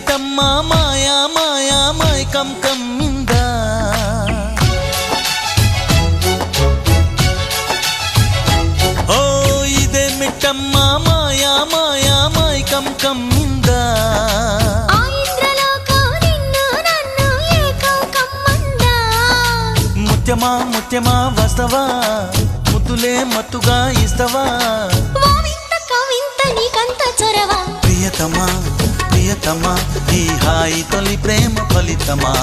ఇదేమిటమ్మా మాయా మాయా మైకం కమ్మిందా ఓ ఇదేమిటమ్మా మాయా మాయా మైకం కమ్మిందా ముత్యమా ముత్యమా వస్తవా ముద్దులే మత్తుగా ఇస్తవా ప్రియతమా ప్రియతమా ఈ హాయి తొలి ప్రేమ ఫలితమా